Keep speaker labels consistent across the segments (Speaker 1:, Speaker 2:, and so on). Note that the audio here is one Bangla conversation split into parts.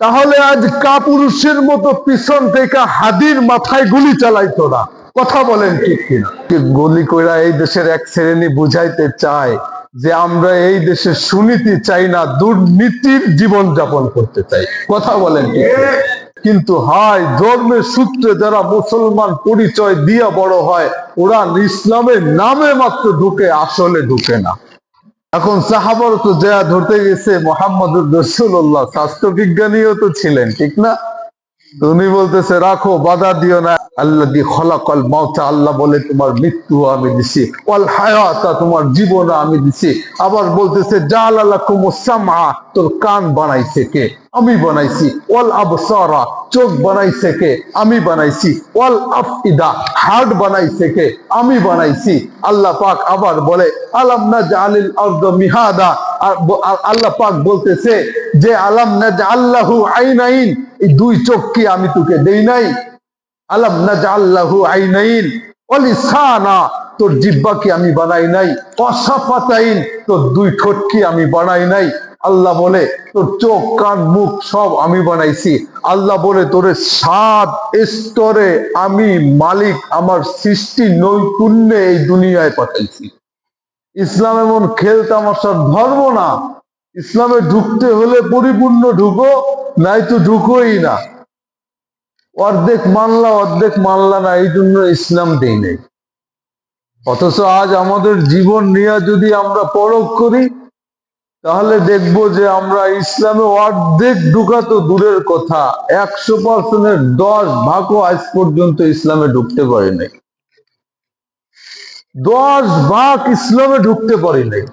Speaker 1: তাহলে আজ কাপুরুষের মতো পিছন থেকে হাদির মাথায় গুলি চালাইতো না। কথা বলেন ঠিক কিনা? গুলি কইরা এই দেশের এক শ্রেণী বুঝাইতে চায় যে আমরা এই দেশে সুনীতি চাই না, দুর্নীতির জীবন যাপন করতে চাই। কথা বলেন ঠিক কিনা? কিন্তু হায়, ধর্মের সূত্রে যারা মুসলমান পরিচয় দিয়া বড় হয়, ওরা ইসলামের নামে মাত্র ঢুকে, আসলে ঢুকে না। এখন সাহাবার তো যা ধরতে গেছে মোহাম্মদুর রাসূলুল্লাহ, স্বাস্থ্য বিজ্ঞানীও তো ছিলেন, ঠিক না? উনি বলতেছে রাখো, বাধা দিও না। আল্লাযী খলাকাল মাউতা, আল্লাহ বলে তোমার মৃত্যু আমি দিছি, ওয়াল হায়াতা তোমার জীবন আমি দিছি। আবার বলতেছে জাআলা লাকুমুস সামআ, তোর কান বানাইছে কে? আমি বানাইছি। ওয়াল আবসারা, চোখ বানাইছে কে? আমি বানাইছি। ওয়াল আফইদা, হার্ট বানাইছে কে? আমি বানাইছি। আল্লাহ পাক আবার বলে আলাম নাজআলিল আরদা মিহাদা, আল্লাহ পাক বলতেছে যে আলাম নাজআল লাহু আইনাইন, এই দুই চোখ কি আমি তোকে দেই নাই? আলাম নাজআল লাহু আইনাইন ওয়া লিসানা, তোর জিহ্বা কি আমি বানাই নাই? ওয়া শাফাতাইন, তোর দুই ঠোঁট কি আমি বানাই নাই? আল্লাহ বলে তোর চোখ, কান, মুখ সব আমি বানাইছি। আল্লাহ বলে তোরে 7 স্তরে আমি মালিক, আমার সৃষ্টি নৈপুণ্যে এই দুনিয়ায় পাঠাইছি। ইসলাম এমন খেল তামাশার ধর্ম না। ইসলামে ঢুকতে হলে পরিপূর্ণ ঢুকো, নাই তো ঢুকোই না। অর্ধেক মানলা অর্ধেক মানলা না, এই জন্য ইসলাম দেই নাই। অথচ আজ আমাদের জীবন নিয়ে যদি আমরা পরখ করি, তাহলে দেখবো যে আমরা ইসলামে অর্ধেক ঢুকা তো দূরের কথা, 100%-এর 10 ভাগও আজ পর্যন্ত ইসলামে ঢুকতে পারি নাই। 10 ভাগ ইসলামে ঢুকতে পারি নাই।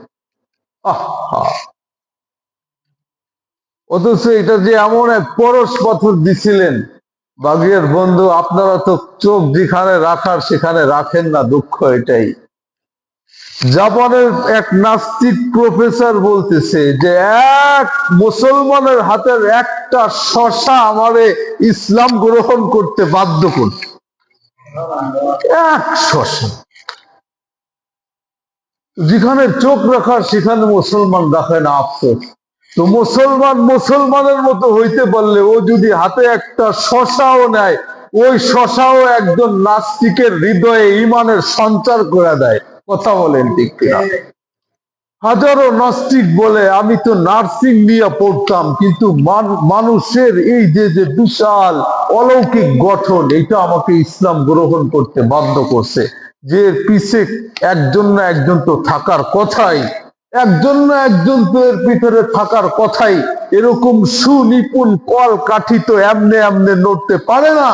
Speaker 1: আহা, অথচ এটা যে এমন এক পরশ পাথর দিছিলেন, বাগের বন্ধু আপনারা তো চোখ যেখানে রাখার সেখানে রাখেন না। দুঃখ এটাই। জাপানের এক নাস্তিক প্রফেসর বলতেছে যে এক মুসলমানের হাতের একটা শসা আমারে ইসলাম গ্রহণ করতে বাধ্য করছে। এক শসা, যেখানে চোখ রাখার সেখানে মুসলমান রাখে না, আফসোস। তো মুসলমানের মতো হইতে পারলে ও যদি হাতে একটা শসাও নেয়, ওই শসাও একজন নাস্তিকের হৃদয়ে ঈমানের সঞ্চার করে দেয়। কথা বলেন ঠিক কিনা? হাজারো নাস্তিক বলে আমি তো নার্সিং নিয়ে পড়তাম, কিন্তু মানুষের এই যে যে বিশাল অলৌকিক গঠন, এটা আমাকে ইসলাম গ্রহণ করতে বাধ্য করছে। যে পিছে একজন না একজন তো থাকার কথাই, একজন না একজন তো এর ভিতরে থাকার কথাই। এরকম সুনিপুণ কল কাঠি তো এমনে এমনে নড়তে পারে না।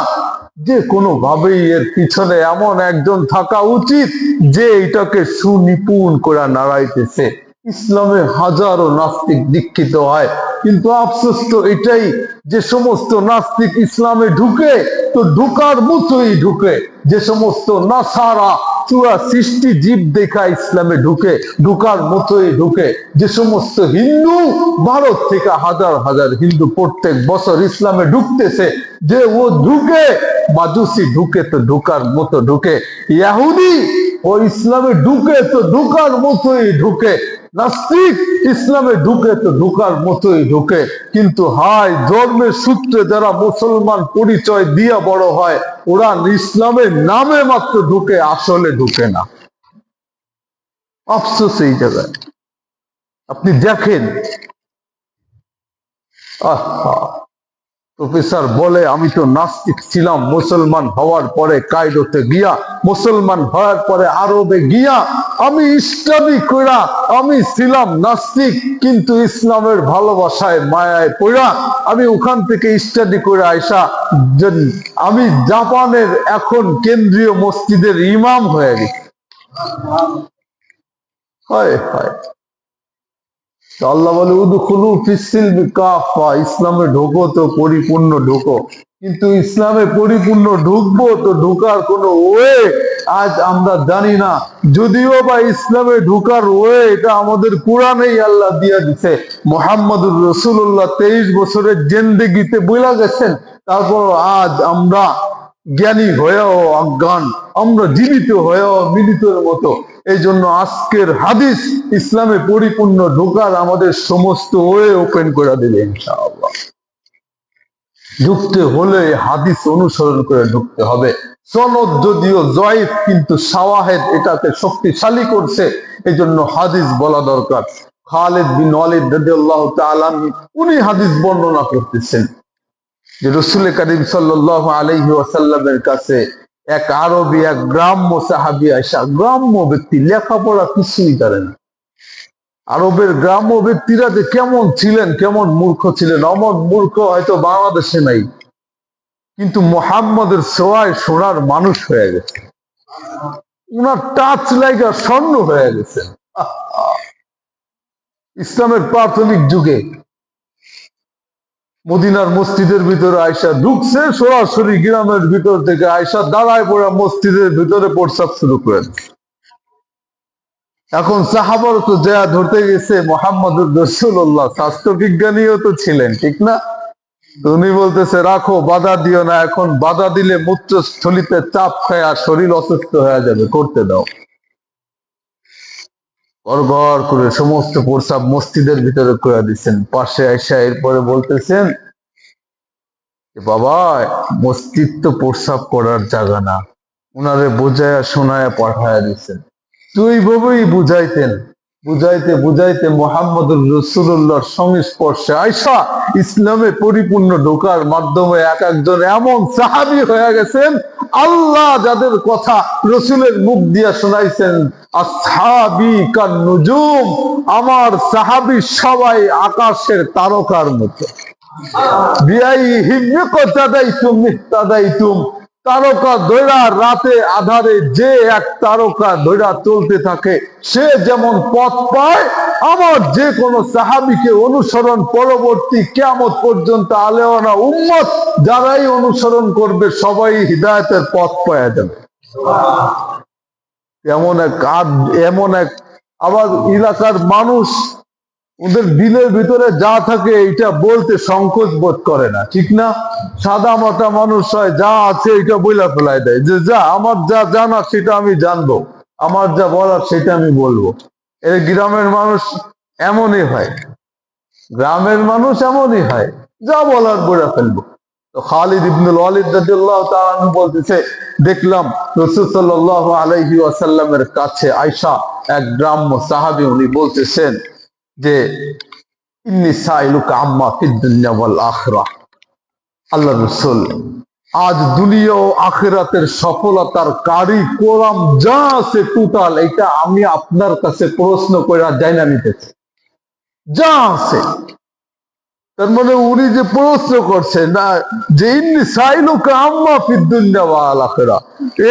Speaker 1: যে কোনো ভাবেই এর পিছনে এমন একজন থাকা উচিত যে এটাকে সুনিপুণ করে নাড়াইতেছে। ইসলামে হাজারো নাস্তিক দীক্ষিত হয়, কিন্তু আফসোস তো এটাই যে সমস্ত নাস্তিক ইসলামে ঢুকে তো ঢুকার মতোই ঢুকে। যে সমস্ত নাসারা চূড়া সৃষ্টি জীব দেখা ইসলামে ঢুকে, ঢুকার মতোই ঢুকে। যে সমস্ত হিন্দু, ভারত থেকে হাজার হাজার হিন্দু প্রত্যেক বছর ইসলামে ঢুকতেছে, যে ও ঢুকে, মাজুসি ঢুকে তো ঢুকার মতো ঢুকে, ইহুদি ও ইসলামে ঢুকে তো ঢুকার মতোই ঢুকে, নাস্তিক ইসলামে ঢুকে তো ঢুকার মতোই ঢুকে। কিন্তু হায়, ধর্মের সূত্রে যারা মুসলমান পরিচয় দিয়া বড় হয়, ওরা ইসলামের নামে মাত্র ঢুকে, আসলে ঢুকে না। আফসোস এই জায়গায় আপনি দেখেন। আহা, প্রফেসর বলে আমি তো নাস্তিক ছিলাম, মুসলমান হওয়ার পরে কায়রোতে গিয়া, মুসলমান হওয়ার পরে আরবে গিয়া আমি স্টাডি কইরা আমি ছিলাম নাস্তিক, কিন্তু ইসলামের ভালোবাসায় মায়ায় পড়া আমি ওখান থেকে স্টাডি করে আইসা আমি জাপানের এখন কেন্দ্রীয় মসজিদের ইমাম হয়ে গেছি। হয় হয়, আল্লাহ বলে উদখুলু ফিস-সিলমি কাফা, ইসলামে ঢোকো তো পরিপূর্ণ ঢোকো। কিন্তু ইসলামে পরিপূর্ণ ঢুকবো তো ঢোকার কোনো ওয়ে আজ আমরা জানি না। যদিও বা ইসলামে ঢোকার ওয়ে এটা আমাদের কোরআনেই আল্লাহ দিয়া দিছে। মুহাম্মদুর রাসূলুল্লাহ 23 বছরের জিন্দেগিতে বইলা গেছেন। তারপর আজ আমরা জ্ঞানী হয়েও অজ্ঞান, আমরা জীবিত হয়েও মৃতের মতো। এই জন্য আজকের হাদিস ইসলামে পরিপূর্ণ ঢোকার আমাদের সমস্ত ওয়ে ওপেন করে দেবে ইনশাআল্লাহ। ঢুকতে হলে হাদিস অনুসরণ করে ঢুকতে হবে। সনদ যদিও জয়ীফ, কিন্তু শাওয়াহিদ এটাকে শক্তিশালী করছে, এই জন্য হাদিস বলা দরকার। খালিদ বিন ওয়ালিদ রাদিয়াল্লাহু তাআলা উনি হাদিস বর্ণনা করতেছেন যে রাসূল করিম সাল্লাল্লাহু আলাইহি ওয়াসাল্লামের কাছে এক আরবি, এক গ্রাম্য সাহাবী আয়েশা, গ্রাম্য ব্যক্তি, লেখাপড়া কিছুই জানে না। আরবের গ্রাম্য ব্যক্তিরা যে কেমন ছিলেন, কেমন মূর্খ ছিলেন, অমন মূর্খ হয়তো বাংলাদেশে নাই, কিন্তু মুহাম্মদের ছোঁয়ায় সোনার মানুষ হয়ে গেছে, উনার টাচ লাগা স্বর্ণ হয়ে গেছে। ইসলামের প্রাথমিক যুগে মদিনার মসজিদের ভিতরে আয়েশা ঢুকছে, সরাসরি গ্রামের ভিতর থেকে আয়েশা দাঁড়ায় পড়ে মসজিদের ভিতরে প্রস্রাব শুরু করে। এখন সাহাবারা তো যা ধরতে গেছে মুহাম্মদুর রাসূলুল্লাহ, স্বাস্থ্য বিজ্ঞানীও তো ছিলেন, ঠিক না? উনি বলতেছে রাখো, বাধা দিও না, এখন বাধা দিলে মূত্রস্থলিতে চাপ খায় আর শরীর অসুস্থ হয়ে যাবে, করতে দাও। গড় করে সমস্ত প্রস্রাব মসজিদের ভিতরে করে দিচ্ছেন। পাশে আয়েশা এরপরে বলতেছেন বাবা, মসজিদ তো প্রস্রাব করার জায়গা না। উনারে বুঝায়া শোনায়া পাঠায়া দিচ্ছেন। তুই ভাবেই বুঝাইতেন, বুঝাইতে বুঝাইতে মুহাম্মদুর রাসূলুল্লাহর সংস্পর্শে আয়েশা ইসলামে পরিপূর্ণ ঢোকার মাধ্যমে এক একজন এমন সাহাবী হয়ে গেছেন, আল্লাহ যাদের কথা রসুলের মুখ দিয়া শোনাইছেন, আসহাবী কান নুজুম, আমার সাহাবী সবাই আকাশের তারকার মতো। তারকা দৈরা রাতে আধারে যে এক তারকা দৈরা চলতে থাকে, সে যেমন পথ পায়, আমার যে কোনো সাহাবীকে অনুসরণ পরবর্তী কিয়ামত পর্যন্ত আলেওয়ানা উম্মত যারাই অনুসরণ করবে সবাই হিদায়াতের পথ পাওয়া যাবে। এমন এক আবার এলাকার মানুষ ওদের দিলের ভিতরে যা থাকে এটা বলতে সংকোচ বোধ করে না, ঠিক না? সাদা মাটা মানুষ হয়, যা আছে এটা বইলা ফেলাই দেয় যে যা, আমার যা জানা সেটা আমি জানবো, আমার যা বলার সেটা আমি বলবো। এর গ্রামের মানুষ এমনই হয়, গ্রামের মানুষ এমনই হয়, যা বলার বলে ফেলবো। তো খালিদ ইবনুল ওয়ালিদ রাদিয়াল্লাহু তাআলা আনহু বলতেছে, দেখলাম রাসূল সাল্লাল্লাহু আলাইহি ওয়াসাল্লামের কাছে আয়েশা এক গ্রাম্য সাহাবী, উনি বলতেছেন যে ইন্নী সাইলুকা আম্মা ফিদ দুনিয়া ওয়াল আখিরাহ, আল্লাহ রাসূল আজ দুনিয়া ও আখিরাতের সফলতার কারিকুলাম যা আছে টোটাল, এটা আমি আপনার কাছে প্রশ্ন করে জানা নিতেছি, যা আছে। তার মানে উনি যে প্রশ্ন করছেন না যে ইন্নী সাইলুকা আম্মা ফিদ দুনিয়া ওয়াল আখিরাহ,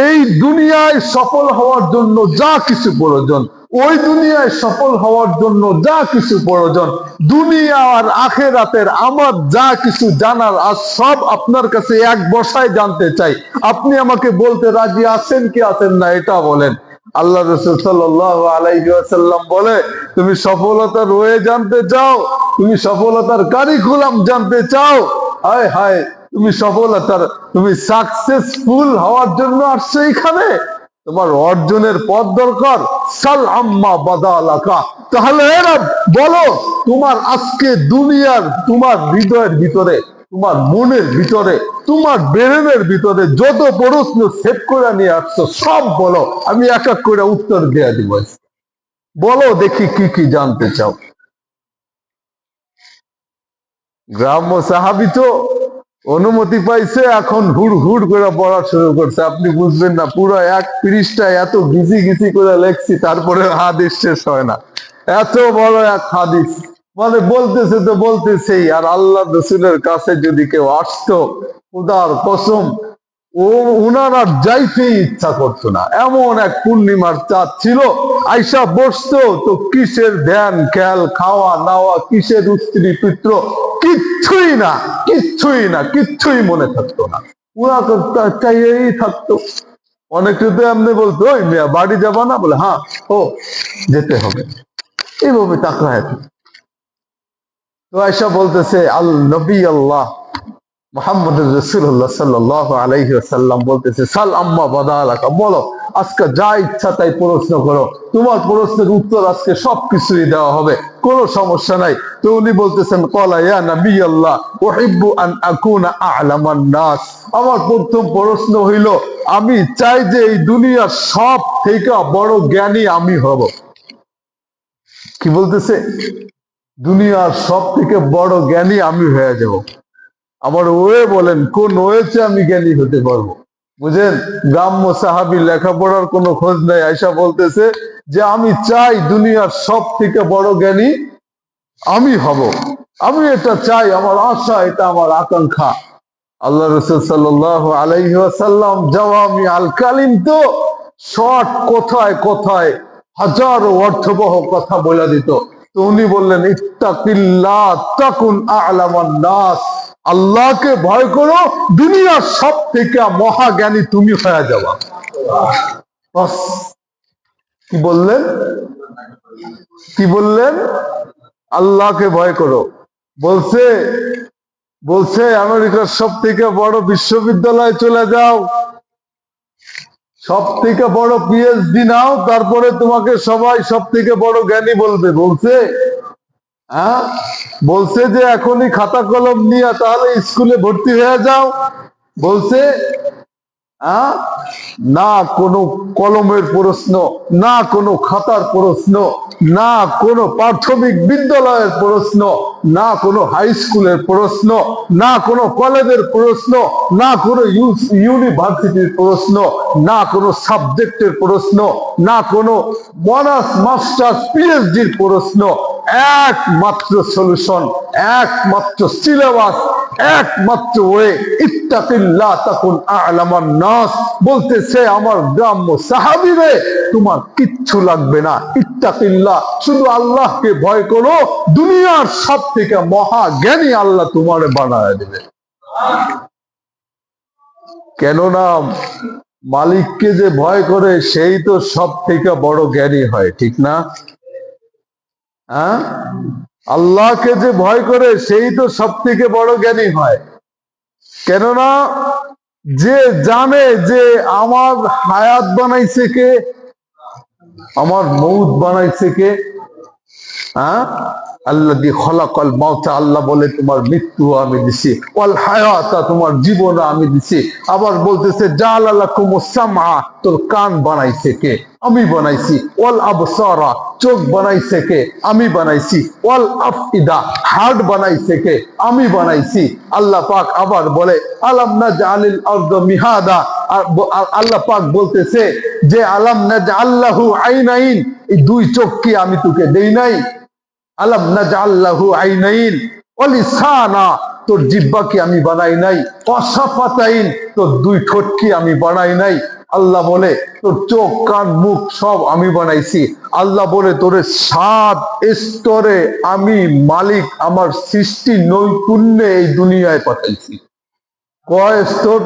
Speaker 1: এই দুনিয়ায় সফল হওয়ার জন্য যা কিছু প্রয়োজন, ওই দুনিয়ায় সফল হওয়ার জন্য যা কিছু প্রয়োজন, দুনিয়া আর আখিরাতের আমার যা কিছু জানার আজ সব আপনার কাছে এক বসায় জানতে চাই। আপনি আমাকে বলতে রাজি আছেন কি আছেন না এটা বলেন। আল্লাহ রাসূল সাল্লাল্লাহু আলাইহি ওয়াসাল্লাম বলে, তুমি সফলতার ওয়ে জানতে চাও, তুমি সফলতার কারিকুলাম জানতে চাও, হায় হায়, তুমি সাকসেসফুল হওয়ার জন্য আসছো এখানে, তোমার অর্জনের পথ দরকার। সাল আম্মা বাদালাকা, তাহলে এরা বলো তোমার আজকে দুনিয়ার, তোমার হৃদয়ের ভিতরে, তোমার মনের ভিতরে, তোমার ব্রেনের ভিতরে যত প্রশ্ন সেট করে নিয়ে আসছো সব বলো, আমি এক এক করে উত্তর দেয়া দিব। বলো দেখি কি কি জানতে চাও। গ্রাম্য সাহাবী তো অনুমতি পাইছে, এখন হুড় হুড় করে পড়া শুরু করছে। আপনি বুঝবেন না, পুরো এক পৃষ্ঠায় এত ঘিসি ঘিসি করে লেখছি, তারপরে হাদিস শেষ হয় না। এত বড় এক হাদিস, মানে বলতেছে তো বলতেছেই। আর আল্লাহ রাসূলের কাছে যদি কেউ আসতো, খোদার কসম উনার আর যাইতেই ইচ্ছা করতো না। এমন এক পূর্ণিমার চাঁদ ছিল, আয়েশা বসতো তো কিসের ধ্যান খেয়াল, খাওয়া নাওয়া, কিসের স্ত্রী পিত্র, কিচ্ছুই না, কিচ্ছুই না, কিচ্ছুই মনে থাকতো না। পুরা চাইয়েই থাকতো। অনেকে তো এমনি বলতো, ওই মেয়া বাড়ি যাবা না? বলে হ্যাঁ, ও যেতে হবে, এইভাবে তাকায়। তো আয়েশা বলতেছে, আল নবী আল্লাহ মুহাম্মদ রাসূলুল্লাহ সাল্লাল্লাহু আলাইহি ওয়াসাল্লাম বলতেছে, সাল আম্মা বাদালাকা, বলো আজকে যা ইচ্ছা তাই প্রশ্ন করো, তোমার প্রশ্নের উত্তর আজকে সবকিছুই দেওয়া হবে, কোনো সমস্যা নাই। তো উনি বলতেছেন ক্বালা ইয়া নবী আল্লাহ উহিব্বু আন আকুনা আ'লামান নাস। আমার প্রথম প্রশ্ন হইল, আমি চাই যে এই দুনিয়ার সব থেকে বড় জ্ঞানী আমি হব। কি বলতেছে? দুনিয়ার সব থেকে বড় জ্ঞানী আমি হয়ে যাব। আবার ওয়ে বলেন, কোন ওয়েতে আমি জ্ঞানী হতে পারবো? বুঝেন, গ্রাম্য সাহাবী, লেখাপড়ার কোনো খোঁজ নাই, আয়সা বলতেছে যে আমি চাই দুনিয়ার সব থেকে বড় জ্ঞানী আমি হব, আমি এটা চাই, আমার আশা, এটা আমার আকাঙ্ক্ষা। আল্লাহ রাসূল সাল্লাল্লাহু আলাইহি ওয়াসাল্লাম জাওয়ামি আল কালিম, তো শর্ট কথায় কথায় হাজারো অর্থবহ কথা বলে দিত। তো উনি বললেন ইত্তাকিল্লাহ তাকুন আ'লামান নাস, আল্লাহকে ভয় করো, দুনিয়ার সব থেকে মহাজ্ঞানী তুমি হয়ে যাবা। বাস। কি বললেন? কি বললেন? আল্লাহকে ভয় করো। বলছে বলছে আমেরিকার সব থেকে বড় বিশ্ববিদ্যালয়ে চলে যাও, সব থেকে বড় পিএইচডি নাও, তারপরে তোমাকে সবাই সব থেকে বড় জ্ঞানী বলবে। বলছে হ্যাঁ, বলছে যে এখনই খাতা কলম নিয়ে তাহলে স্কুলে ভর্তি হয়ে যাও। বলছে না কোনো কলমের প্রশ্ন, না কোনো খাতার প্রশ্ন, না কোনো প্রাথমিক বিদ্যালয়ের প্রশ্ন, না কোনো হাই স্কুলের প্রশ্ন, না কোনো কলেজের প্রশ্ন, না কোনো ইউনিভার্সিটির প্রশ্ন, না কোনো সাবজেক্টের প্রশ্ন, না কোনো অনার্স মাস্টার্স পিএইচডির প্রশ্ন। একমাত্র সলিউশন, একমাত্র সিলেবাস, একমাত্র ওয়ে ইত্তাকিল্লাহ তাকুন আ'লামান নাস। বলতেছে আমার গ্রাম্য সাহাবীরে, তোমার কিচ্ছু লাগবে না, ইত্তাকিল্লাহ, শুধু আল্লাহকে ভয় করো, দুনিয়ার সব থেকে মহা জ্ঞানী আল্লাহ তোমারে বানায় দেবে। কেননা মালিককে যে ভয় করে সেই তো সব থেকে বড় জ্ঞানী হয়, ঠিক না? আল্লাহকে যে ভয় করে সেই তো সব থেকে বড় জ্ঞানী হয়। কেননা যে জানে যে আমার হায়াত বানাইছে কে, আমার মৌত বানাইছে কে। আল্লাযী খলাকাল মাউতা, আল্লাহ বলে তোমার মৃত্যু আমি দিছি, ওয়াল হায়াতা, তোমার জীবন আমি দিছি। আবার বলতেছে জাআলা লাকুমুস সামআ, তোর কান বানাইছে কে, আমি বানাইছি। ওয়াল আবসারা, চোখ বানাইছে কে, আমি বানাইছি। ওয়াল আফইদা, হার্ট বানাইছে কে, আমি বানাইছি। আল্লাহ পাক আবার বলে আলাম নাজআলিল আরদা মিহাদা, আল্লাহ পাক বলতেছে যে আলাম নাজআল লাহু আইনাইন, এই দুই চোখ কি আমি তোকে দেই নাই? আলাম নাজআল লাহু আইনাইন ওয়া লিসানা, তোর জিহ্বা কি আমি বানাই নাই? ওয়া শাফাতাইন, তোর দুই ঠোঁট কি আমি বানাই নাই? আল্লাহ বলে তোর চোখ কান মুখ সব আমি বানাইছি। আল্লাহ বলে তোরে 7 স্তরে আমি মালিক আমার সৃষ্টি নৈপুণ্যে এই দুনিয়ায় পাঠাইছি। কয় স্তর?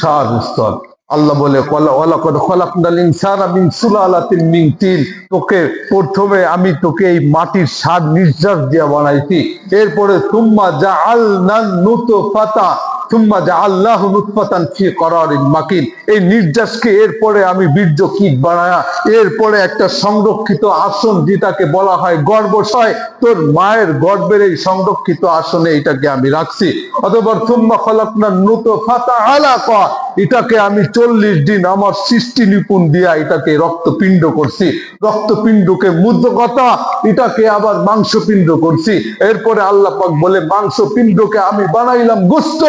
Speaker 1: 7 স্তর। আল্লাহ বলে ওয়ালাকাদ খালাকনাল ইনসানা মিন সুলালাতিন মিন তিন, তোকে প্রথমে আমি তোকে এই মাটির সার নির্যাস দিয়ে বানাইছি। এরপরে সুম্মা জাআলনান নুতফাতা সুম্মা জাআলনাহু নুতফাতান ফি করারিন মাকিন, এই নির্যাসকে এরপরে আমি বীর্য কীট বানায়া এরপরে একটা সংরক্ষিত আসন, যেটাকে বলা হয় গর্ভাশয়, তোর মায়ের গর্ভের এই সংরক্ষিত আসনে এটাকে আমি রাখছি। অতঃপর সুম্মা খালাকনান নুতফাতা আলাকা, এটাকে আমি 40 দিন আমার সৃষ্টি নিপুণ দিয়া এটাকে রক্তপিণ্ড করছি। রক্তপিণ্ডকে মুদ্গতা, এটাকে আবার মাংসপিণ্ড করছি। এরপরে আল্লাহ পাক বলে মাংসপিণ্ডকে আমি বানাইলাম গোস্ত,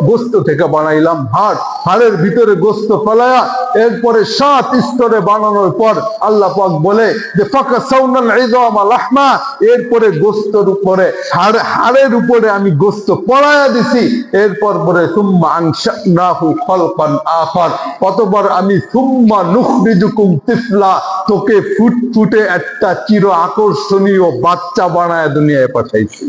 Speaker 1: গোস্ত থেকে বানাইলাম হাড়, হাড়ের ভিতরে গোস্ত ফলায়া এরপরে 7 স্তরে বানানোর পর আল্লাহ পাক বলে যে ফাকাসাউনাল ইযামা লাহমা, এরপরে গোস্তের উপরে হাড়ের উপরে আমি গোস্ত পড়ায়া দিছি। এরপর পরে সুম্মা আনশানাহু খালকান আখার, অতঃপর আমি সুম্মা নুখরিজুকুম তিফলা, তোকে ফুটফুটে একটা চির আকর্ষণীয় বাচ্চা বানায় দুনিয়ায় পাঠাইছি।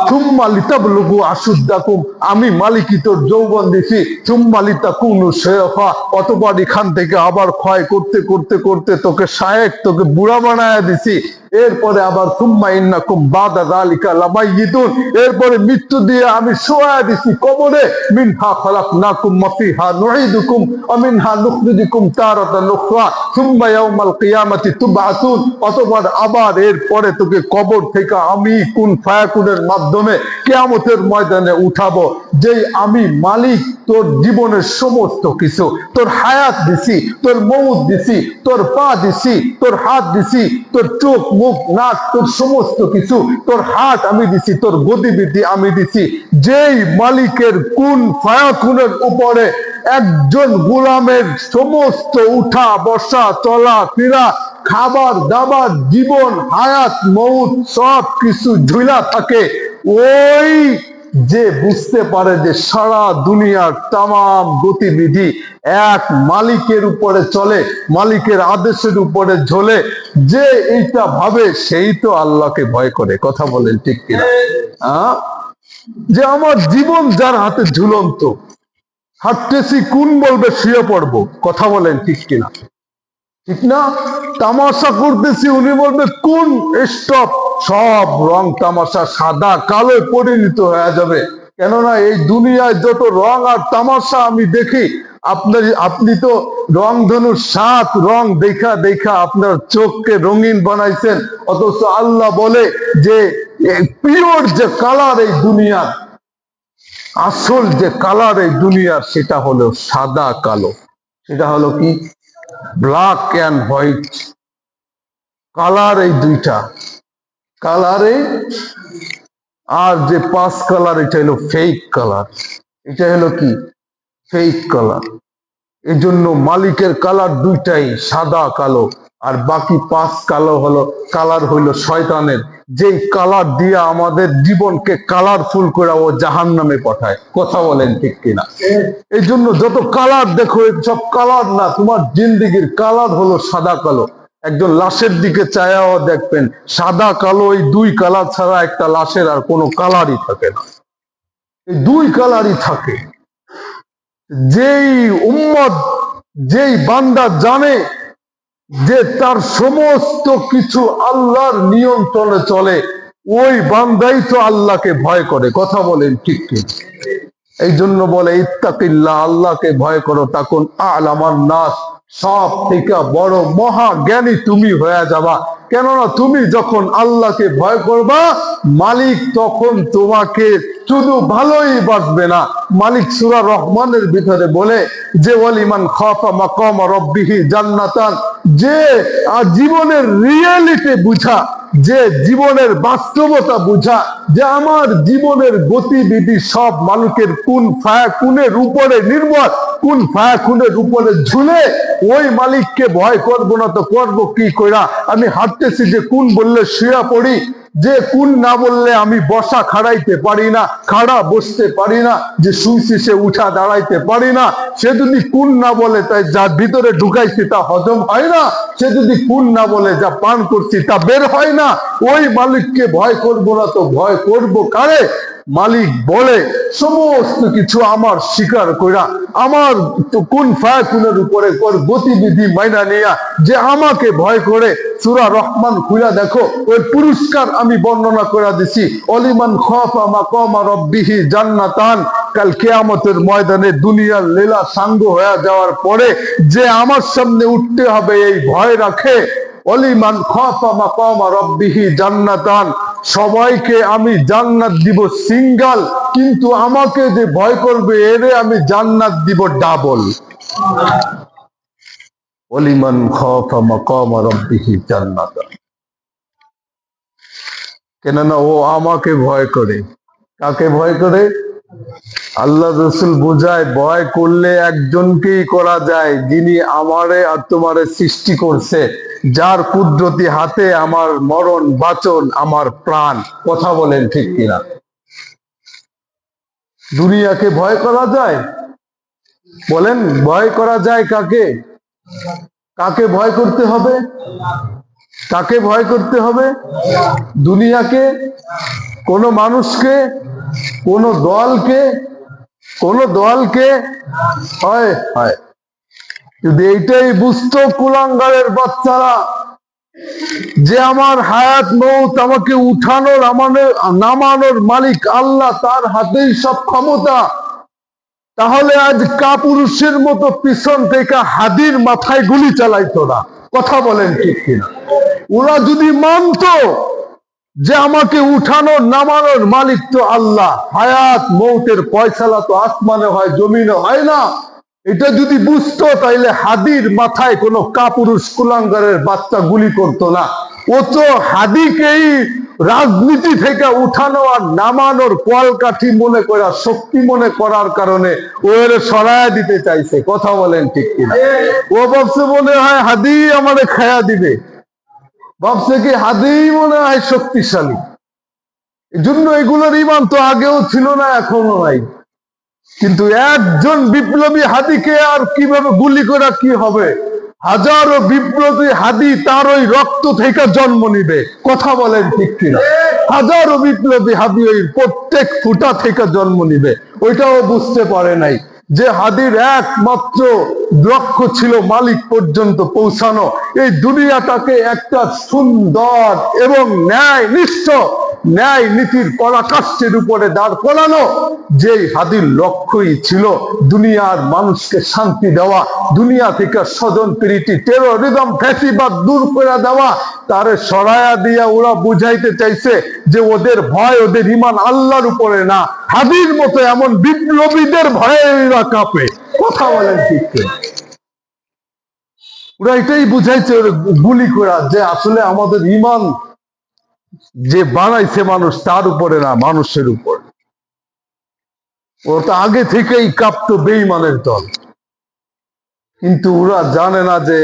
Speaker 1: সুম্মা লিতাবলুগু আশুদ্দাকুম, আমি মালিকই তোর যৌবন দিছি। সুম্মা লিতাকুনু শায়খা, অতঃপর এখান থেকে আবার ক্ষয় করতে করতে করতে তোকে শায়েখ, তোকে বুড়া বানায় দিছি। এরপরে আবার সুম্মা ইন্নাকুম বাদা যালিকা লামাইয়িতুন, এরপরে মৃত্যু দিয়ে আমি শোয়া দিছি কবরে। মিনহা খালাকনাকুম ওয়া ফিহা নুঈদুকুম ওয়া মিনহা নুখরিজুকুম তারাতান উখরা সুম্মা ইয়াউমাল কিয়ামাতি তুবআতুন। অতঃপর আবার এরপরে তোকে কবর থেকে আমি কুন ফায়াকুনের মাধ্যমে কিয়ামতের ময়দানে উঠাবো। যেই আমি মালিক, তোর জীবনের সমস্ত কিছু, তোর হায়াত দিছি, তোর মৌত দিছি, তোর পা দিছি, তোর হাত দিছি, তোর চোখ মুখ নাক, তোর সমস্ত কিছু, তোর হাত আমি দিছি, তোর গতিবিধি আমি দিছি। যেই মালিকের কুন ফায়াকুনের উপরে একজন গোলামের সমস্ত উঠা বসা চলা ফেরা খাবার দাবার জীবন হায়াত মৌত সব কিছু ঝুলা থাকে, ওই যে বুঝতে পারে যে সারা দুনিয়ার তাম গতিবিধি এক মালিকের উপরে চলে, মালিকের আদেশের উপরে ঝোলে, যে এইটা ভাবে সেই তো আল্লাহকে ভয় করে। কথা বলেন ঠিক কিনা? যে আমার জীবন যার হাতে ঝুলন্ত, হাঁটতেছি কোন বলবে শুয়ে পড়বো। কথা বলেন ঠিক কিনা? ঠিক না? তামাশা করতেছি উনি বলবে কোন স্টপ। সব রং তামাশা সাদা কালো পরিণত হয়ে যাবে। কেননা এই দুনিয়ায় যত রং আর তামাশা আমি দেখি, আপনি তো রংধনুর 7 রং দেখা দেখা আপনার চোখকে রঙিন বানাইছেন, অথচ আল্লাহ বলে যে পিওর যে কালার এই দুনিয়ার, আসল যে কালার এই দুনিয়ার, সেটা হলো সাদা কালো। সেটা হলো কি? ব্ল্যাক অ্যান্ড হোয়াইট কালার, এই দুইটা কালারে। আর যে 5 কালার, এটা হলো ফেক কালার। এটা হলো কি? Fake colour. এই জন্য মালিকের কালার দুইটাই, সাদা কালো। আর বাকি 5 কালার হইলো শয়তানের, যেই কালার দিয়ে আমাদের জীবনকে কালারফুল করে ও জাহান্নামে পাঠায়। কথা বলেন ঠিক কিনা? এই জন্য যত কালার দেখো, সব কালার না, তোমার জিন্দেগির কালার হলো সাদা কালো। একজন লাশের দিকে চায়াও দেখবেন সাদা কালো, এই 2 কালার ছাড়া একটা লাশের আর কোনো কালারই থাকে না, এই 2 কালারই থাকে। যেই উম্মত, যেই বান্দা জানে যে তার সমস্ত কিছু আল্লাহর নিয়ন্ত্রণে চলে, ওই বান্দাই তো আল্লাহকে ভয় করে। কথা বলেন ঠিক কি? এই জন্য বলে ইত্তাকিল্লাহ, আল্লাহকে ভয় করো, তখন আ'লামান নাস, সব থেকে বড় মহা জ্ঞানী তুমি হয়ে যাবা। কেননা তুমি যখন আল্লাহকে ভয় করবা, মালিক তখন তোমাকে শুধু ভালোই বাসবে না। মালিক সূরা রহমানের ভিতরে বলে যে ওয়ালিমান খাফা মাকাম রাব্বিহি জান্নাতান, যে জীবনের রিয়েলিটি বুঝা, যে জীবনের বাস্তবতা বুঝা, যে আমার জীবনের গতিবিধি সব মালিকের কুন ফায়াকুনের উপরে নির্ভর, কুন ফায়াকুনের উপরে ঝুলে, ওই মালিককে ভয় করব না তো করব কি কইরা? আমি হাঁটতেছি যে কোন বললে শুয়া পড়ি, যে কোন না বললে আমি বসা খাড়াইতে পারি না, খাড়া বসতে পারি না, যে শুইছি সে উঠা দাঁড়াইতে পারি না। সে যদি কোন না বলে, তাই যা ভিতরে ঢুকাইছি তা হজম হয় না। সে যদি কোন না বলে, যা পান করছি তা বের হয় না। ওই মালিককে ভয় করব না তো ভয় করব কারে? মালিক বলে সমস্ত কিছু আমার স্বীকার কইরা, আমার কোন ফায়াকুনের উপরে গতিবিধি মাইনা নিয়া যে আমাকে ভয় করে। সূরা রহমান খুলে দেখো, ওই পুরস্কার আমি বর্ণনা করে দিছি। অলিমান খাফা মাকামা রাব্বিহি জান্নাতান, কাল কিয়ামতের ময়দানে দুনিয়ার লীলা সাঙ্গ হয়ে যাওয়ার পরে যে আমার সামনে উঠতে হবে এই ভয় রাখে। অলিমান খাফা মাকামা রাব্বিহি জান্নাতান, সবাইকে আমি জান্নাত দিব সিঙ্গেল, কিন্তু আমাকে যে ভয় করবে এরে আমি জান্নাত দিব ডাবল। ওলিমান খাফা মাকামা রাব্বিহি জান্নাতান, কেননা ও আমাকে ভয় করে। কাকে ভয় করে? আল্লাহ রসুল বুঝায়, ভয় করলে একজনকেই করা যায়, যিনি আমারে আর তোমারে সৃষ্টি করছে, যার কুদরতি হাতে আমার মরণ বাঁচন, আমার প্রাণ। কথা বলেন ঠিক কিনা? দুনিয়াকে ভয় করা যায়? বলেন, ভয় করা যায় কাকে? কাকে ভয় করতে হবে? কাকে ভয় করতে হবে? দুনিয়াকে? কোন মানুষকে? কোন দলকে? কোন দলকে? হয় হয়। যদি এইটাই বুঝতো কুলাঙ্গারের বাচ্চারা, যে আমার হায়াত মৌত, আমাকে উঠানোর নামানোর মালিক আল্লাহ, তার হাতেই সব ক্ষমতা। তাহলে আজ কাপুরুষের মতো পিছন থেকে হাদির মাথায় গুলি চালাইতো না। কথা বলেন ঠিক কিনা? ওরা যদি মানতো যে আমাকে উঠানোর নামানোর মালিক তো আল্লাহ, হায়াত মৌতের ফয়সালা তো আসমানে হয়, জমিনে হয় না, এটা যদি বুঝতো তাইলে হাদির মাথায় কোনো কাপুরুষ কুলাঙ্গারের বাচ্চা গুলি করতো না। ও তো হাদিকেই রাজনীতি থেকে উঠানো আর নামানোর কলকাঠি মনে করা, শক্তি মনে করার কারণে ও এর সরায়া দিতে চাইছে। কথা বলেন ঠিক কিনা? ও ভাবছে মনে হয় হাদি আমারে খায়া দিবে, ভাবছে কি হাদি মনে হয় শক্তিশালী। এই জন্য এগুলোর ইমান তো আগেও ছিল না, এখনো নাই। কিন্তু একজন বিপ্লবী হাদিকে আর কিভাবে গুলি করা কি হবে? হাজারো বিপ্লবী হাদি তার ওই রক্ত থেকে জন্ম নিবে। কথা বলেন ঠিক কিনা? হাজারো বিপ্লবী হাদি ওই প্রত্যেক ফুটা থেকে জন্ম নিবে। ওইটাও বুঝতে পারে নাই যে হাদির একমাত্র লক্ষ্য ছিল মালিক পর্যন্ত পৌঁছানো, এই দুনিয়াটাকে একটা সুন্দর এবং ন্যায়নিষ্ঠ ন্যায় নীতির পরাকাষ্ঠের উপরে দাঁড় করানো। যেই হাদির লক্ষ্যই ছিল দুনিয়ার মানুষকে শান্তি দেওয়া, দুনিয়া থেকে স্বজন প্রীতি, টেরোরিজম, ফ্যাসিবাদ দূর করে দেওয়া। তারে সরায়া দিয়া ওরা বুঝাইতে চাইছে যে ওদের ভয়, ওদের ইমান আল্লাহর উপরে না, হাদির মতো এমন বিপ্লবীদের ভয়ে ওরা কাঁপে। কথা বলেন ঠিক কিনা? ওরা এটাই বুঝাইছে গুলি করা, যে আসলে আমাদের ইমান যে বানাইছে মানুষ তার উপরে না, মানুষের উপর। ও তো আগে থেকেই কাঁপতো বেঈমানের দল। কিন্তু ওরা জানে না যে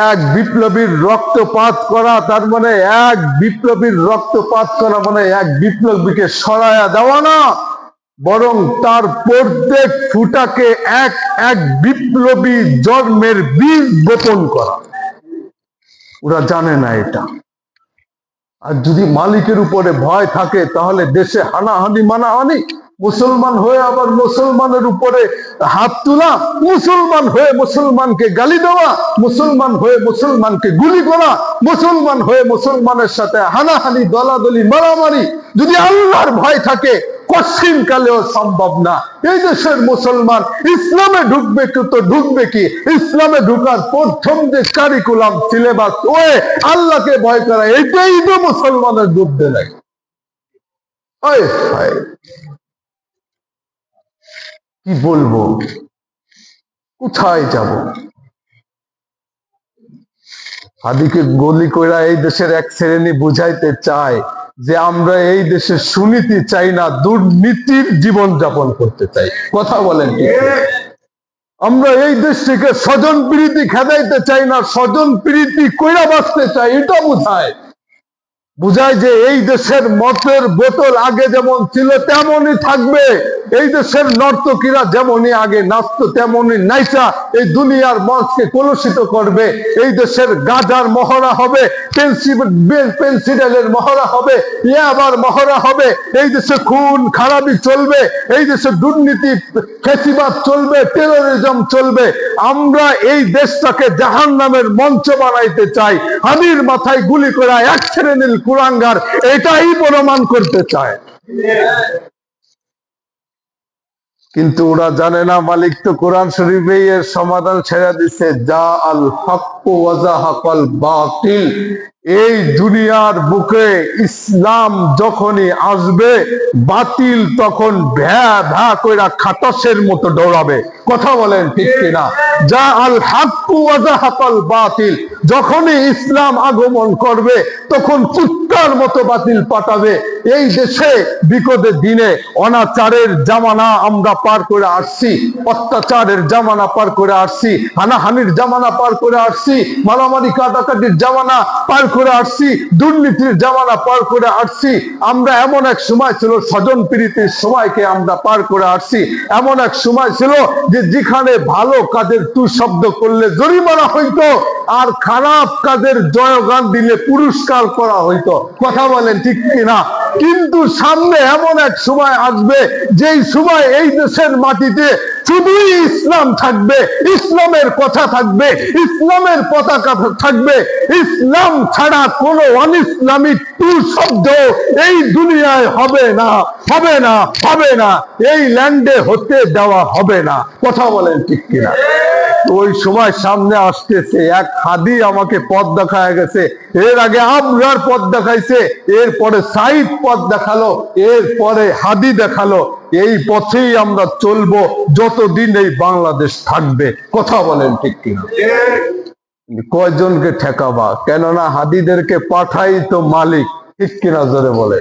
Speaker 1: এক বিপ্লবীর রক্তপাত করা, তার মানে এক বিপ্লবীর রক্তপাত করা মানে এক বিপ্লবীকে সরায়া দেওয়া না, বরং তার প্রত্যেক ফুটাকে এক এক বিপ্লবী জন্মের বীজ বপন করা। ওরা জানে না এটা। আর যদি মালিকের উপরে ভয় থাকে তাহলে দেশে হানাহানি মানাহানি, মুসলমান হয়ে আবার মুসলমানের উপরে হাত তোলা, মুসলমান হয়ে মুসলমানকে গালি দেওয়া, মুসলমান হয়ে মুসলমানকে গুলি করা, মুসলমান হয়ে মুসলমানের সাথে হানাহানি, দলাদলি, মারামারি যদি আল্লাহর ভয় থাকে কঠিন কালেও সম্ভব না। এই দেশের মুসলমান ইসলামে ঢুকবে তো ঢুকবে কি? ইসলামে ঢুকার প্রথম যে কারিকুলাম সিলেবাস ওয়ে আল্লাহকে ভয় করা, এটাই তো মুসলমানের যুদ্ধে নাই। কি বলবো, কোথায় যাব? হাদিকে গলি কইরা এই দেশের এক শ্রেণী বুঝাইতে চায় যে আমরা এই দেশে সুনীতি চাই না, দুর্নীতির জীবন যাপন করতে চাই। কথা বলেন ঠিক? আমরা এই দেশ থেকে স্বজন প্রীতি খেদাইতে চাই না, স্বজন প্রীতি কইরা বাঁচতে চাই। এটা বুঝায় যে এই দেশের মতের বোতল আগে যেমন ছিল তেমনই থাকবে, এই দেশের নর্তকীরা যেমনই আগে নাচত তেমনই নাইচা এই দুনিয়ার মঞ্চকে কলুষিত করবে। এই দেশের গাজার মহড়া হবে, পেন্সিডেলের মহড়া হবে, ইয়াবার মহড়া হবে। এই দেশে খুন খারাপি চলবে, এই দেশে দুর্নীতি ফ্যাসিবাদ চলবে, টেরোরিজম চলবে। আমরা এই দেশটাকে জাহান্নামের মঞ্চ বানাইতে চাই। হাদির মাথায় গুলি করা এক শ্রেণীর কুলাঙ্গার এটাই প্রমাণ করতে চায়। কিন্তু ওরা জানে না মালিক তো কোরআন শরীফে এর সমাধান ছেড়ে দিচ্ছে, যা আল হক ওয়া যাহাকাল বাতিল। এই দুনিয়ার বুকে ইসলাম যখনই আসবে বাতিল তখন ভ্যা ভ্যা কইরা খাটাসের মতো দৌড়াবে। কথা বলেন ঠিক কিনা? যা আল হক ওয়া যাহাকাল বাতিল, যখনই ইসলাম আগমন করবে তখন কুত্তার মতো বাতিল পাঠাবে। এই দেশে বিপদের দিনে অনাচারের জামানা আমরা পার করে আসছি, অত্যাচারের জামানা পার করে আসছি, হানাহানির জামানা পার করে আসছি, মারামারি কাটাকাটির জামানা পার করে আসছি, দুর্নীতির জামানা পার করে আসছি। আমরা এমন এক সময় ছিল স্বজন প্রীতির সময়কে আমরা পার করে আসছি। এমন এক সময় ছিল যে যেখানে ভালো কাজের তু শব্দ করলে জরিমানা হইতো আর খারাপ কাজের জয়গান দিলে পুরস্কার করা হইতো। কথা বলেন ঠিক কিনা? কিন্তু সামনে এমন এক সময় আসবে যেই সময় এই দেশের মাটিতে শুধুই ইসলাম থাকবে, ইসলামের কথা থাকবে, ইসলামের পতাকা থাকবে। ইসলাম ছাড়া কোনো অনিসলামিক শব্দ এই দুনিয়ায় হবে না, হবে না, হবে না, এই ল্যান্ডে হতে দেওয়া হবে না। কথা বলেন ঠিক কিনা? ওই সময় সামনে আসতেছে এক হাদি আমাকে পথ দেখায় গেছে। এর আগে আবরার পথ দেখাইছে, এরপরে সাইদ পথ দেখালো, এরপরে হাদি দেখালো। এই পথেই আমরা চলবো যতদিন এই বাংলাদেশ থাকবে। কথা বলেন ঠিক কিনা? কয়জনকে ঠেকাবা? কেননা হাদিদেরকে পাঠাই তো মালিক। ঠিক কিনা জোরে বলে?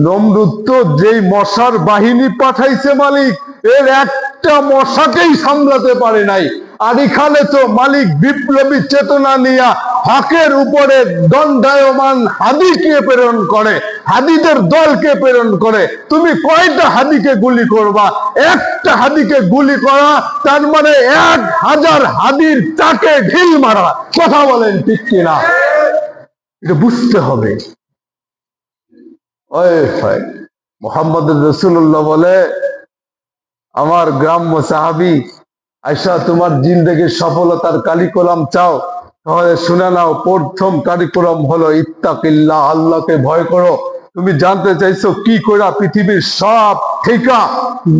Speaker 1: নমরুদ তো যেই মশার বাহিনী পাঠাইছে মালিক, এর একটা মশাকেই সামলাতে পারে নাই। আর এখানে তো মালিক বিপ্লবী চেতনা নিয়ে হকের উপরে দণ্ডায়মান হাদিকে প্রেরণ করে, হাদিদের দলকে প্রেরণ করে। তুমি কয়টা হাদিকে গুলি করবা? একটা হাদিকে গুলি করা তার মানে 1000 হাদির চাকে ঢিল মারা। কথা বলেন ঠিক কিনা? এটা বুঝতে হবে। মোহাম্মদ রাসূলুল্লাহ বলে, আমার গ্রাম্য সাহাবী আয়েশা, তোমার জিন্দেগির সফলতার কারিকুলাম চাও? তাহলে শুনে নাও, প্রথম কারিকুলাম হলো ইত্তাকিল্লাহ, আল্লাহকে ভয় করো। তুমি জানতে চাইছো কি করে পৃথিবীর সব থেকে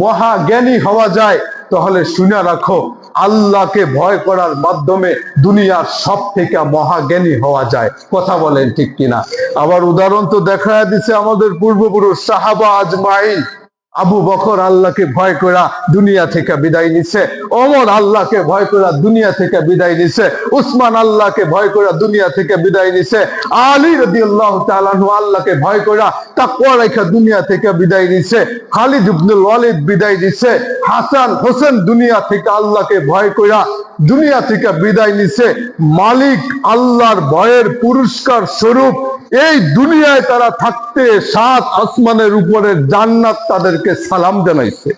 Speaker 1: মহাজ্ঞানী হওয়া যায়? তাহলে শুনে রাখো, আল্লাহকে ভয় করার মাধ্যমে দুনিয়ার সব থেকে মহাজ্ঞানী হওয়া যায়। কথা বলেন ঠিক কিনা? আবার উদাহরণ তো দেখা দিচ্ছে আমাদের পূর্বপুরুষ সাহাবা আজমাইন। আবু বকর আল্লাহকে ভয় করা দুনিয়া থেকে বিদায় নিছে, ওমর আল্লাহকে ভয় করা দুনিয়া থেকে বিদায় নিছে, উসমান আল্লাহকে ভয় করা দুনিয়া থেকে বিদায় নিছে, আলী রাদিয়াল্লাহু তাআলা আনহু আল্লাহকে ভয় করা তাকওয়া রাখা দুনিয়া থেকে বিদায় নিছে, খালিদ ইবনুল ওয়ালিদ বিদায় নিছে, হাসান হোসেন দুনিয়া থেকে আল্লাহকে ভয় করা দুনিয়া থেকে বিদায় নিছে। মালিক আল্লাহর ভয়ের পুরস্কার স্বরূপ এই দুনিয়ায় তারা থাকতে 7 আসমানের উপরে জান্নাত তাদেরকে সালাম জানাইছে।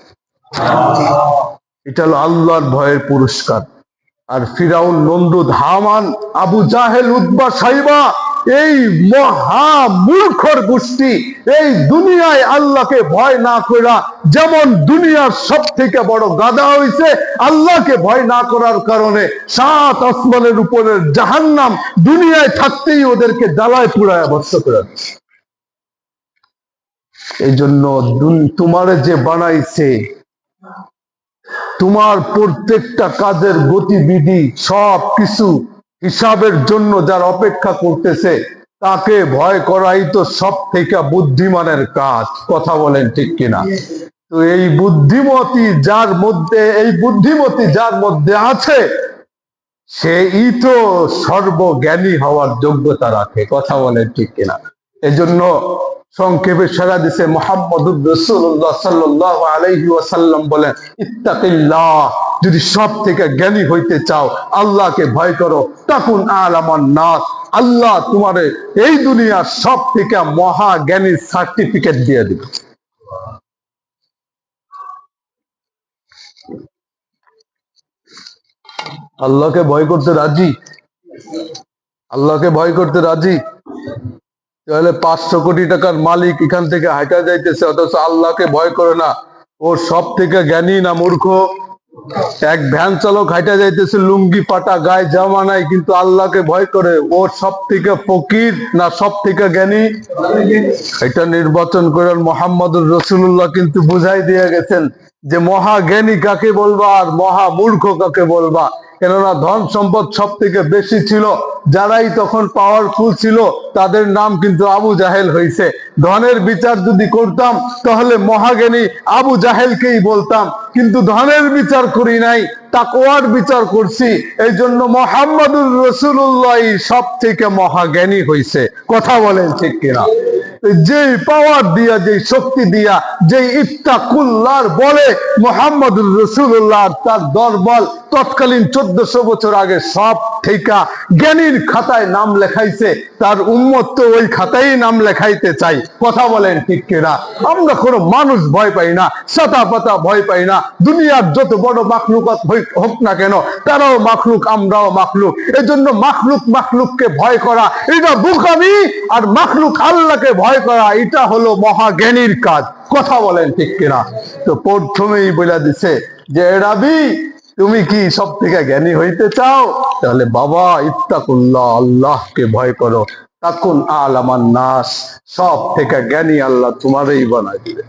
Speaker 1: এটা হলো আল্লাহর ভয়ের পুরস্কার। আর ফিরাউন, নমরুদ, হামান, আবু জাহেল, উতবা, সাইবা, এই মহা মূর্খর গোষ্ঠী এই দুনিয়ায় আল্লাহকে ভয় না করা যেমন দুনিয়ার সব থেকে বড় গাধা হইছে, আল্লাহকে ভয় না করার কারণে 7 আসমানের উপরের জাহান্নাম দুনিয়ায় থাকতেই ওদেরকে জ্বালায় পুড়ায় ভস্ম করে দিচ্ছে। এই জন্য তোমারে যে বানাইছে, তোমার প্রত্যেকটা কাজের গতিবিধি সব কিছু হিসাবের জন্য যার অপেক্ষা করতেছে, তাকে ভয় করাই তো সব থেকে বুদ্ধিমানের কাজ। কথা বলেন ঠিক কিনা? তো এই বুদ্ধিমতী যার মধ্যে আছে, সেই তো সর্বজ্ঞানী হওয়ার যোগ্যতা রাখে। কথা বলেন ঠিক কিনা? এজন্য সংক্ষেপে সারা দিছে মুহাম্মদুর রাসূলুল্লাহ সাল্লাল্লাহু আলাইহি ওয়াসাল্লাম বলেন, ইত্তাকিল্লাহ, যদি সব থেকে জ্ঞানী হইতে চাও আল্লাহকে ভয় করো, তাকুন আলামান নাস, আল্লাহ তোমারে এই দুনিয়ার সব থেকে মহা জ্ঞানীর সার্টিফিকেট দিয়ে দিবে। আল্লাহকে ভয় করতে রাজি? আল্লাহকে ভয় করতে রাজি? তাহলে 500 কোটি টাকার মালিক এখান থেকে হাঁটা যাইতেছে, অথচ আল্লাহকে ভয় করে না। ও সব থেকে জ্ঞানী না মূর্খ? এক ভ্যান চালক হাঁটা যাইতেছে, লুঙ্গি পাটা গায়ে জামা নাই, কিন্তু আল্লাহকে ভয় করে। ও সব থেকে ফকির না সব থেকে জ্ঞানী? এটা নির্বাচন করেন মুহাম্মদুর রাসূলুল্লাহ কিন্তু বুঝাই দিয়ে গেছেন যে মহাজ্ঞানী কাকে বলবা আর মহা মূর্খ কাকে বলবা। কেননা ধন সম্পদ সব থেকে বেশি ছিল, যারাই তখন পাওয়ারফুল ছিল তাদের নাম কিন্তু আবু জাহেল হয়েছে। ধনের বিচার যদি করতাম তাহলে মহাজ্ঞানী আবু জাহেলকেই বলতাম, কিন্তু ধনের বিচার করি নাই, তাকওয়ার বিচার করছি। এই জন্য মুহাম্মদুর রাসূলুল্লাহ সব থেকে মহাজ্ঞানী হয়েছে। কথা বলেন ঠিক কিনা? যেই পাওয়ার দিয়া, যেই শক্তি দিয়া, যেই ইত্তাকুল্লাহর বলে মুহাম্মদুর রাসূলুল্লাহ তার দরবল তৎকালীন 1400 বছর আগে সব থেকে জ্ঞানীর খাতায় নাম লেখাইছে, তার উম্মত তো ওই খাতায় নাম লেখাইতে চাই। কথা বলেন ঠিক কিনা? আমরা কোনো মানুষ ভয় পাই না, ছাতা পাতা ভয় পাই না। দুনিয়ার যত বড় মাখলুকাত হোক না কেন, তারাও মাখলুক, আমরাও মাখলুক। এজন্য মাখলুককে ভয় করা এটা বোকামি, আর মাখলুক আল্লাহকে ভয় করা এটা হলো মহাজ্ঞানীর কাজ। কথা বলেন ঠিক কিনা? তো প্রথমেই বলে দিছে যে রাবি, তুমি কি সব থেকে জ্ঞানী হইতে চাও? তাহলে বাবা ইত্তাকুল্লাহ, আল্লাহকে ভয় করো। তাকুন আলামান নাস, সব থেকে জ্ঞানী আল্লাহ তোমারই বানাই দিবে।